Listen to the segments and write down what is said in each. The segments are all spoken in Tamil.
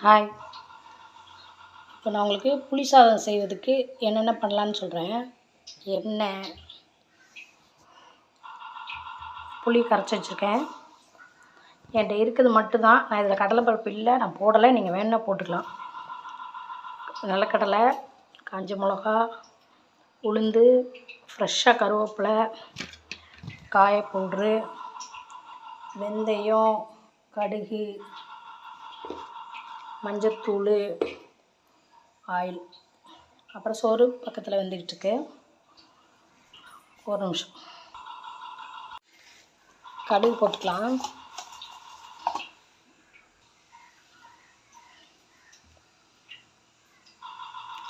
ஹாய். இப்போ நான் உங்களுக்கு புளி சாதம் செய்வதுக்கு என்னென்ன பண்ணலான்னு சொல்கிறேன். எண்ணெய், புளி கரைச்சி வச்சுருக்கேன். என்கிட்ட இருக்கிறது மட்டும்தான். நான் இதில் கடலைப்பருப்பு இல்லை, நான் போடலை. நீங்கள் வேணுன்னா போட்டுக்கலாம். நிலக்கடலை, காஞ்ச மிளகா, உளுந்து, ஃப்ரெஷ்ஷாக கருவேப்பிலை, காய பவுட்ரு, வெந்தயம், கடுகு, மஞ்சத்தூள், ஆயில், அப்புறம் சோறு பக்கத்தில் வெந்துக்கிட்டுருக்கு. ஒரு நிமிஷம். கடுகு போட்டுக்கலாம்.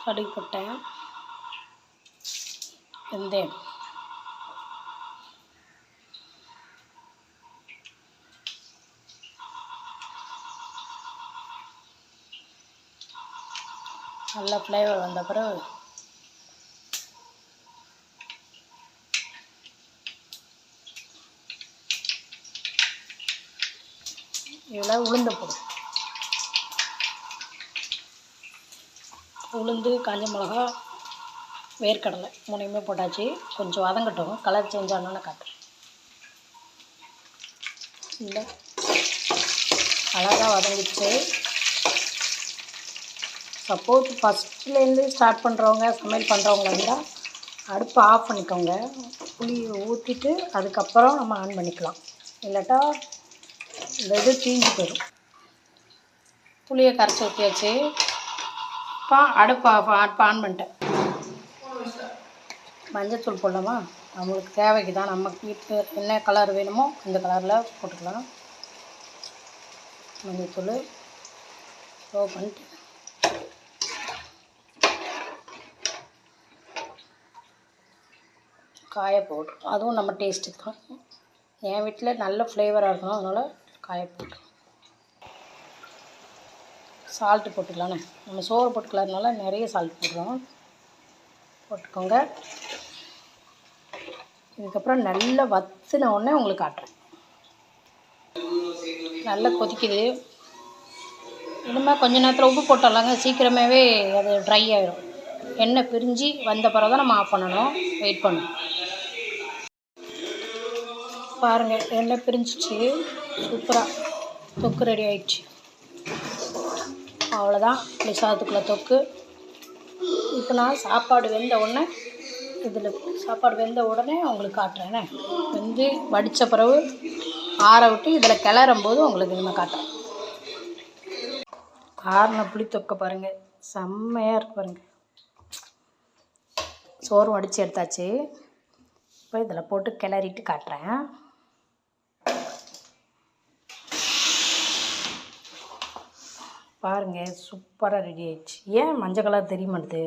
கடுகு போட்டேன். வெந்தயம், நல்ல ஃப்ளேவர் வந்த பிறகு இதில் உளுந்து போடும். உளுந்து, காஞ்ச மிளகா, வேர்க்கடலை மூணையுமே போட்டாச்சு. கொஞ்சம் வதங்கட்டும். கலர் சேஞ்ச் ஆனோன்னு காட்டுறேன். இல்லை, அழகாக வதங்கிடுச்சு. சப்போஸ் ஃபஸ்ட்லேருந்து ஸ்டார்ட் பண்ணுறவங்க, சமையல் பண்ணுறவங்க இருந்தால் அடுப்பை ஆஃப் பண்ணிக்கோங்க. புளியை ஊற்றிட்டு அதுக்கப்புறம் நம்ம ஆன் பண்ணிக்கலாம். இல்லாட்டா இந்த இது தீஞ்சு போயிடும். புளியை கரைச்சி ஊற்றியாச்சு. இப்போ அடுப்பு ஆன் பண்ணிட்டேன். மஞ்சத்தூள் போடலாமா? நம்மளுக்கு தேவைக்கு தான். நமக்கு இப்போ என்ன கலர் வேணுமோ அந்த கலரில் போட்டுக்கலாம். மஞ்சத்தூள் ஸ்லோ பண்ணிட்டு காய பவுட்ரு, அதுவும் நம்ம டேஸ்ட்டுக்கு தான். என் வீட்டில் நல்ல ஃப்ளேவராக இருக்கணும், அதனால் காய பவுட்ரு. சால்ட்டு போட்டுக்கலாண்ணே. நம்ம சோறு போட்டுக்கலாதனால நிறைய சால்ட் போடுறோம். போட்டுக்கோங்க. இதுக்கப்புறம் நல்லா வற்றின உடனே உங்களுக்கு காட்டுறேன். நல்லா கொதிக்குது. இனிமேல் கொஞ்சம் நேரத்தில் உப்பு போட்டுடலாங்க. சீக்கிரமாகவே அது ட்ரை ஆகிடும். எண்ணெய் பிரிஞ்சு வந்த பிறகு தான் நம்ம ஆஃப் பண்ணணும். வெயிட் பண்ணணும். பாருங்கள், எண்ணெய் பிரிஞ்சிச்சு. சூப்பராக தொக்கு ரெடி ஆயிடுச்சு. அவ்வளோதான் புளி சாதத்துக்குள்ளே தொக்கு. இப்போ நான் சாப்பாடு வெந்த உடனே உங்களுக்கு காட்டுறேனே. வெந்து வடித்த பிறகு ஆற விட்டு இதில் கிளறும் போது உங்களுக்கு இனிமேல் காட்டுறேன். ஆறின புளி தொக்க பாருங்கள், செம்மையாக இருக்கு பாருங்கள். சோறு வடித்து எடுத்தாச்சு. இப்போ இதில் போட்டு கிளறிட்டு காட்டுறேன். பாருங்கள், சூப்பராக ரெடி ஆயிடுச்சு. ஏன் மஞ்சள் கலர் தெரிய மாட்டுது?